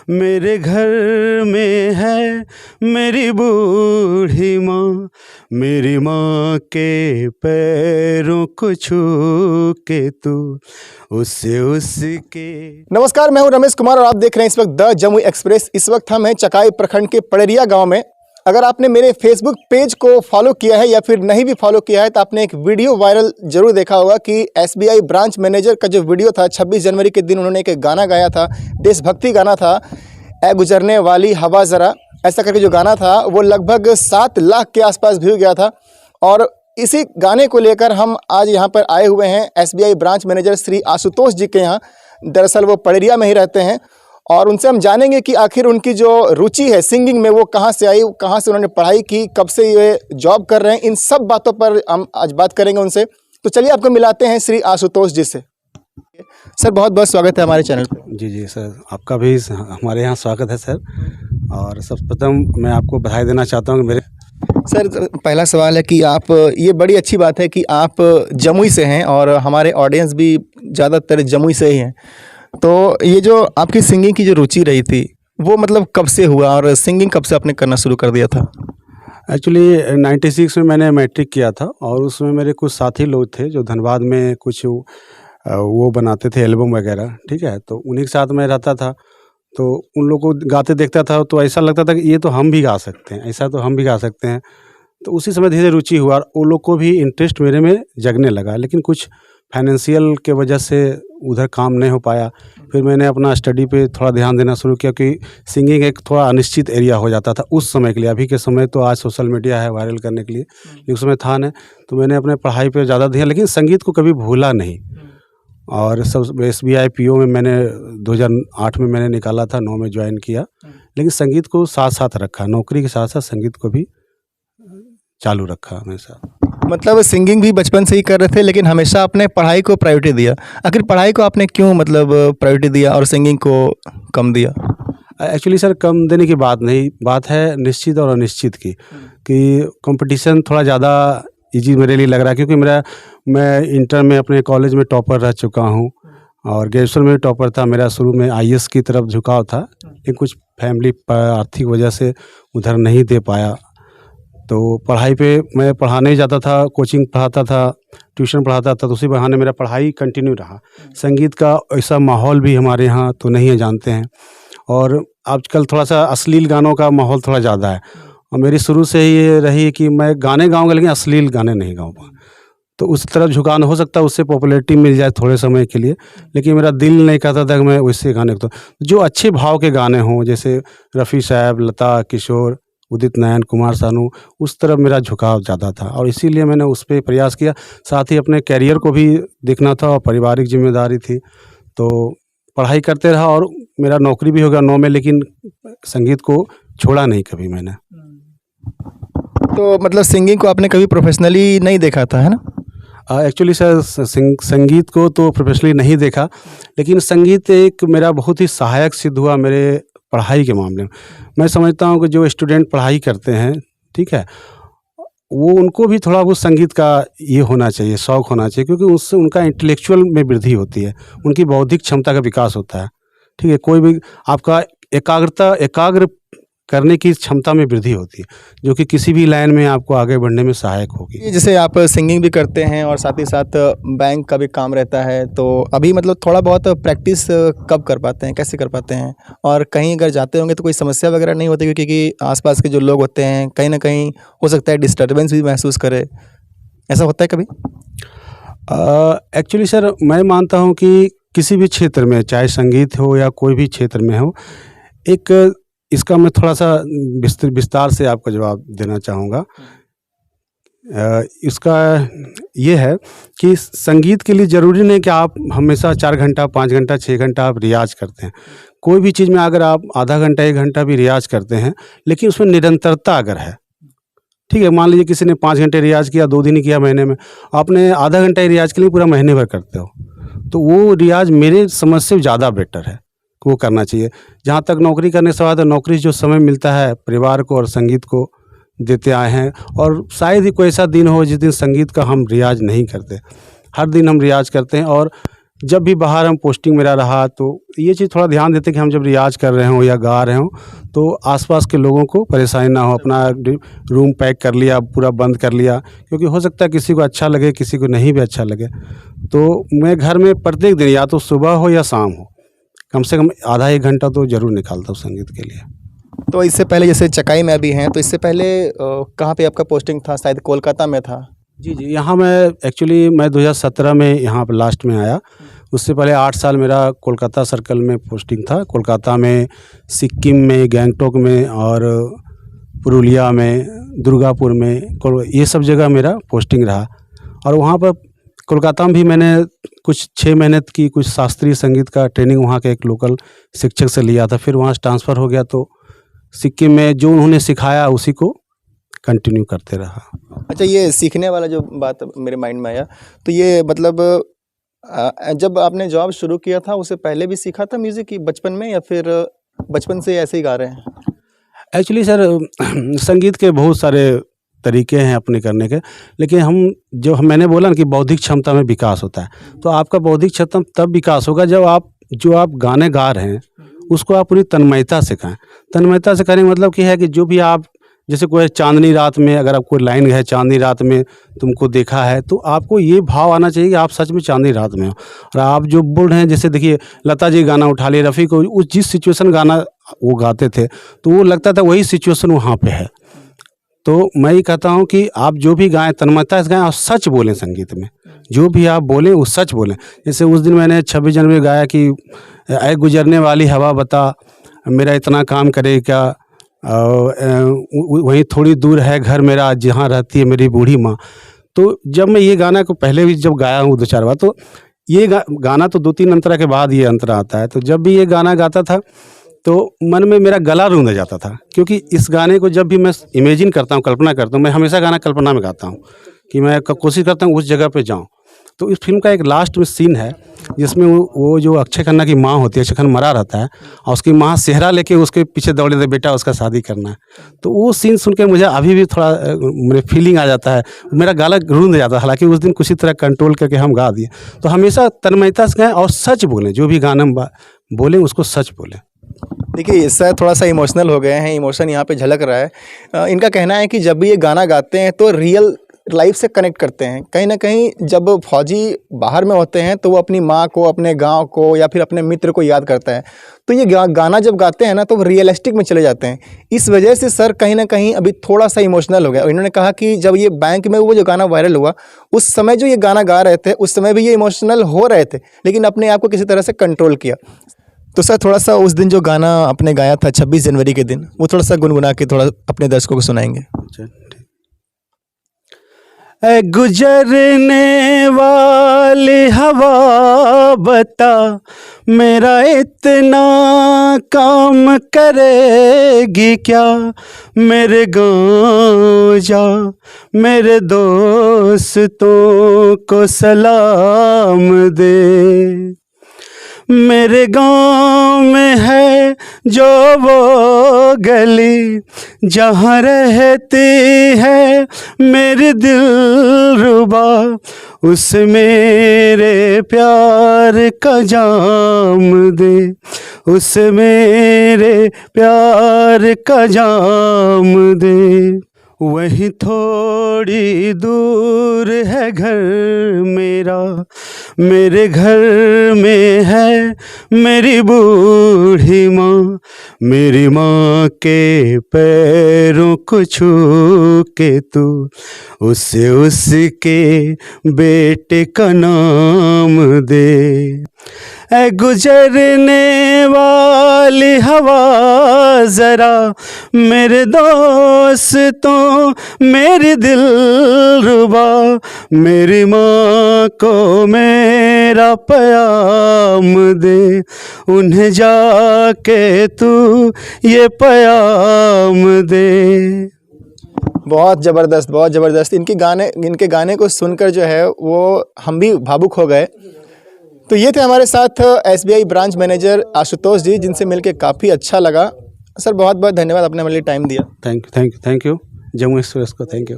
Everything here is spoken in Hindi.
मेरे घर में है मेरी बूढ़ी माँ, मेरी माँ के पैरों को छू के तू उसके। नमस्कार, मैं हूं रमेश कुमार और आप देख रहे हैं इस वक्त द जमुई एक्सप्रेस। इस वक्त हम हैं चकाई प्रखंड के पड़रिया गांव में। अगर आपने मेरे फेसबुक पेज को फॉलो किया है या फिर नहीं भी फॉलो किया है तो आपने एक वीडियो वायरल जरूर देखा होगा कि एसबीआई ब्रांच मैनेजर का जो वीडियो था 26 जनवरी के दिन उन्होंने एक गाना गाया था, देशभक्ति गाना था, ए गुजरने वाली हवा ज़रा, ऐसा करके जो गाना था वो लगभग 7 लाख के आसपास व्यू गया था। और इसी गाने को लेकर हम आज यहाँ पर आए हुए हैं SBI branch manager Shri Ashutosh ji के यहाँ। दरअसल वो पड़रिया में ही रहते हैं और उनसे हम जानेंगे कि आखिर उनकी जो रुचि है सिंगिंग में वो कहाँ से आई, कहाँ से उन्होंने पढ़ाई की, कब से ये जॉब कर रहे हैं, इन सब बातों पर हम आज बात करेंगे उनसे। तो चलिए आपको मिलाते हैं श्री आशुतोष जी से। सर बहुत बहुत स्वागत है हमारे चैनल पर। जी सर, आपका भी हमारे यहाँ स्वागत है सर। और सबप्रथम मैं आपको बधाई देना चाहता हूँ कि मेरे सर पहला सवाल है कि आप, ये बड़ी अच्छी बात है कि आप जमुई से हैं और हमारे ऑडियंस भी ज़्यादातर जमुई से ही हैं। तो ये जो आपकी सिंगिंग की जो रुचि रही थी वो मतलब कब से हुआ और सिंगिंग कब से आपने करना शुरू कर दिया था? एक्चुअली 96 में मैंने मैट्रिक किया था और उसमें मेरे कुछ साथी लोग थे जो धनबाद में कुछ वो बनाते थे एल्बम वगैरह, ठीक है। तो उन्हीं के साथ मैं रहता था, तो उन लोगों को गाते देखता था तो ऐसा लगता था कि ये तो हम भी गा सकते हैं, ऐसा तो हम भी गा सकते हैं। तो उसी समय धीरे रुचि हुआ और उन लोग को भी इंटरेस्ट मेरे में जगने लगा। लेकिन कुछ फाइनेंशियल के वजह से उधर काम नहीं हो पाया। फिर मैंने अपना स्टडी पे थोड़ा ध्यान देना शुरू किया कि सिंगिंग एक थोड़ा अनिश्चित एरिया हो जाता था उस समय के लिए। अभी के समय तो आज सोशल मीडिया है वायरल करने के लिए, लेकिन उस समय था नहीं। तो मैंने अपने पढ़ाई पे ज़्यादा ध्यान, लेकिन संगीत को कभी भूला नहीं। और सब एसबीआई पीओ में मैंने 2008 में मैंने निकाला था, 9 में ज्वाइन किया। लेकिन संगीत को साथ साथ रखा, नौकरी के साथ साथ संगीत को भी चालू रखा हमेशा। मतलब सिंगिंग भी बचपन से ही कर रहे थे लेकिन हमेशा आपने पढ़ाई को प्रायोरिटी दिया। आखिर पढ़ाई को आपने क्यों मतलब प्रायोरिटी दिया और सिंगिंग को कम दिया? एक्चुअली सर कम देने की बात नहीं, बात है निश्चित और अनिश्चित की, कि कंपटीशन थोड़ा ज़्यादा ईजी मेरे लिए लग रहा है। क्योंकि मैं इंटर में अपने कॉलेज में टॉपर रह चुका हूँ और ग्रेजुएशन में टॉपर था। मेरा शुरू में आईएएस की तरफ झुकाव था, लेकिन कुछ फैमिली आर्थिक वजह से उधर नहीं दे पाया। तो पढ़ाई पे मैं पढ़ाने जाता था, कोचिंग पढ़ाता था, ट्यूशन पढ़ाता था, तो उसी बहाने मेरा पढ़ाई कंटिन्यू रहा। संगीत का ऐसा माहौल भी हमारे यहाँ तो नहीं है, जानते हैं। और आजकल थोड़ा सा अश्लील गानों का माहौल थोड़ा ज़्यादा है और मेरी शुरू से ही ये रही कि मैं गाने गाऊँगा लेकिन अश्लील गाने नहीं गाऊँगा। तो उस तरफ झुकाव हो सकता है, उससे पॉपुलैरिटी मिल जाए थोड़े समय के लिए, लेकिन मेरा दिल नहीं कहता था कि मैं वैसे गाने तो जो अच्छे भाव के गाने हों, जैसे रफ़ी साहब, लता, किशोर, उदित नारायण, कुमार सानू, उस तरफ मेरा झुकाव ज़्यादा था और इसीलिए मैंने उस पर प्रयास किया। साथ ही अपने कैरियर को भी देखना था और पारिवारिक जिम्मेदारी थी, तो पढ़ाई करते रहा और मेरा नौकरी भी हो गया 9 में, लेकिन संगीत को छोड़ा नहीं कभी मैंने। तो मतलब सिंगिंग को आपने कभी प्रोफेशनली नहीं देखा था, है ना? एक्चुअली सर संगीत को तो प्रोफेशनली नहीं देखा, लेकिन संगीत एक मेरा बहुत ही सहायक सिद्ध हुआ मेरे पढ़ाई के मामले में। मैं समझता हूँ कि जो स्टूडेंट पढ़ाई करते हैं, ठीक है, वो उनको भी थोड़ा वो संगीत का ये होना चाहिए, शौक़ होना चाहिए, क्योंकि उससे उनका इंटेलेक्चुअल में वृद्धि होती है, उनकी बौद्धिक क्षमता का विकास होता है, ठीक है। कोई भी आपका एकाग्र करने की क्षमता में वृद्धि होती है, जो कि किसी भी लाइन में आपको आगे बढ़ने में सहायक होगी। जैसे आप सिंगिंग भी करते हैं और साथ ही साथ बैंक का भी काम रहता है, तो अभी मतलब थोड़ा बहुत प्रैक्टिस कब कर पाते हैं, कैसे कर पाते हैं? और कहीं अगर जाते होंगे तो कोई समस्या वगैरह नहीं होती? क्योंकि आसपास के जो लोग होते हैं कहीं ना कहीं हो सकता है डिस्टर्बेंस भी महसूस करे, ऐसा होता है कभी? एक्चुअली सर मैं मानता हूँ कि किसी भी क्षेत्र में, चाहे संगीत हो या कोई भी क्षेत्र में हो, एक इसका मैं थोड़ा सा विस्तार से आपको जवाब देना चाहूँगा। इसका ये है कि संगीत के लिए ज़रूरी नहीं कि आप हमेशा 4 घंटा, 5 घंटा, 6 घंटा आप रियाज करते हैं। कोई भी चीज़ में अगर आप आधा घंटा, 1 घंटा भी रियाज करते हैं, लेकिन उसमें निरंतरता अगर है, ठीक है। मान लीजिए किसी ने 5 घंटे रियाज किया, 2 दिन ही किया महीने में, आपने आधा घंटा ही रियाज के लिए पूरा महीने भर करते हो, तो वो रियाज मेरे समझ से ज़्यादा बेटर है, वो करना चाहिए। जहाँ तक नौकरी करने से बाद, नौकरी जो समय मिलता है परिवार को और संगीत को देते आए हैं, और शायद ही कोई ऐसा दिन हो जिस दिन संगीत का हम रियाज नहीं करते। हर दिन हम रियाज करते हैं और जब भी बाहर हम पोस्टिंग मेरा रहा तो ये चीज़ थोड़ा ध्यान देते कि हम जब रियाज कर रहे हों या गा रहे हों तो आसपास के लोगों को परेशानी ना हो। अपना रूम पैक कर लिया, पूरा बंद कर लिया, क्योंकि हो सकता है किसी को अच्छा लगे, किसी को नहीं भी अच्छा लगे। तो मैं घर में प्रत्येक दिन या तो सुबह हो या शाम हो, कम से कम आधा 1 घंटा तो ज़रूर निकालता हूँ संगीत के लिए। तो इससे पहले जैसे चकाई में अभी हैं, तो इससे पहले कहाँ पे आपका पोस्टिंग था? शायद कोलकाता में था। जी, यहाँ मैं 2017 में यहाँ पर लास्ट में आया। उससे पहले 8 साल मेरा कोलकाता सर्कल में पोस्टिंग था। कोलकाता में, सिक्किम में, गैंगटॉक में और पुरुलिया में, दुर्गापुर में, ये सब जगह मेरा पोस्टिंग रहा। और वहाँ पर कोलकाता में भी मैंने कुछ 6 महीने की कुछ शास्त्रीय संगीत का ट्रेनिंग वहाँ के एक लोकल शिक्षक से लिया था। फिर वहाँ से ट्रांसफ़र हो गया तो सिक्किम में जो उन्होंने सिखाया उसी को कंटिन्यू करते रहा। अच्छा, ये सीखने वाला जो बात मेरे माइंड में आया, तो ये मतलब जब आपने जॉब शुरू किया था उससे पहले भी सीखा था म्यूज़िक की बचपन में, या फिर बचपन से ऐसे ही गा रहे हैं? एक्चुअली सर संगीत के बहुत सारे तरीके हैं अपने करने के, लेकिन मैंने बोला ना कि बौद्धिक क्षमता में विकास होता है। तो आपका बौद्धिक क्षमता तब विकास होगा जब आप गाने गा रहे हैं उसको आप पूरी तन्मयता से गाएं। तन्मयता से कहने का मतलब कि है कि जो भी आप, जैसे कोई चांदनी रात में, अगर आप कोई लाइन है चांदनी रात में तुमको देखा है, तो आपको ये भाव आना चाहिए कि आप सच में चांदनी रात में हो। और आप जो बोल रहे हैं, जैसे देखिए लता जी गाना उठा लिए, रफ़ी को उस जिस सिचुएशन गाना वो गाते थे तो वो लगता था वही सिचुएशन वहाँ पे है। तो मैं ये कहता हूँ कि आप जो भी गाएं तन्मयता से गाएं और सच बोलें संगीत में। जो भी आप बोलें वो सच बोलें। जैसे उस दिन मैंने 26 जनवरी गाया कि ऐ गुजरने वाली हवा बता, मेरा इतना काम करे क्या, वहीं थोड़ी दूर है घर मेरा जहाँ रहती है मेरी बूढ़ी माँ। तो जब मैं ये गाना को पहले भी जब गाया हूँ 2-4 बार, तो ये गाना तो 2-3 अंतरा के बाद ये अंतरा आता है। तो जब भी ये गाना गाता था तो मन में मेरा गला रूंध जाता था, क्योंकि इस गाने को जब भी मैं इमेजिन करता हूँ, कल्पना करता हूँ, मैं हमेशा गाना कल्पना में गाता हूँ कि मैं कोशिश करता हूँ उस जगह पे जाऊँ। तो इस फिल्म का एक लास्ट में सीन है जिसमें वो जो अक्षय खन्ना की माँ होती है, अक्षय खन्ना मरा रहता है और उसकी माँ सेहरा लेके उसके पीछे दौड़े थे, बेटा उसका शादी करना है। तो वो सीन सुन के मुझे अभी भी थोड़ा मेरे फीलिंग आ जाता है, मेरा गला रूंध जाता है। हालांकि उस दिन किसी तरह कंट्रोल करके हम गा दिए। तो हमेशा तन्मयता से गाएं और सच बोलें, जो भी गाना बोलें उसको सच बोलें। देखिए, सर थोड़ा सा इमोशनल हो गए हैं, इमोशन यहाँ पे झलक रहा है। इनका कहना है कि जब भी ये गाना गाते हैं तो रियल लाइफ से कनेक्ट करते हैं। कहीं ना कहीं जब फौजी बाहर में होते हैं तो वो अपनी माँ को, अपने गांव को या फिर अपने मित्र को याद करता है। तो ये गाना जब गाते हैं ना तो वो रियलिस्टिक में चले जाते हैं। इस वजह से सर कहीं ना कहीं अभी थोड़ा सा इमोशनल हो गया। और इन्होंने कहा कि जब ये बैंक में वो जो गाना वायरल हुआ उस समय जो ये गाना गा रहे थे उस समय भी ये इमोशनल हो रहे थे, लेकिन अपने आप को किसी तरह से कंट्रोल किया। तो सर थोड़ा सा उस दिन जो गाना आपने गाया था 26 जनवरी के दिन, वो थोड़ा सा गुनगुना के थोड़ा अपने दर्शकों को सुनाएंगे। ऐ गुजरने वाली हवा बता, मेरा इतना काम करेगी क्या, मेरे गाँव जा, मेरे दोस्तों को सलाम दे। मेरे गाँव में है जो वो गली जहाँ रहती है मेरी दिलरुबा, उस मेरे प्यार का जाम दे, उस मेरे प्यार का जाम दे। वहीं थोड़ी दूर है घर मेरा, मेरे घर में है मेरी बूढ़ी माँ, मेरी माँ के पैरों को छू के तू उसके बेटे का नाम दे। ऐ गुजरने वाली हवा ज़रा मेरे दोस्तों, मेरी दिलरुबा, मेरी माँ को मेरा प्याम दे, उन्हें जाके तू ये प्याम दे। बहुत ज़बरदस्त, बहुत ज़बरदस्त। इनके गाने को सुनकर जो है वो हम भी भावुक हो गए। तो ये थे हमारे साथ SBI ब्रांच मैनेजर आशुतोष जी, जिनसे मिलके काफ़ी अच्छा लगा। सर बहुत बहुत धन्यवाद, आपने हमारे लिए टाइम दिया। थैंक यू जम्मू एक्सप्रेस को थैंक यू।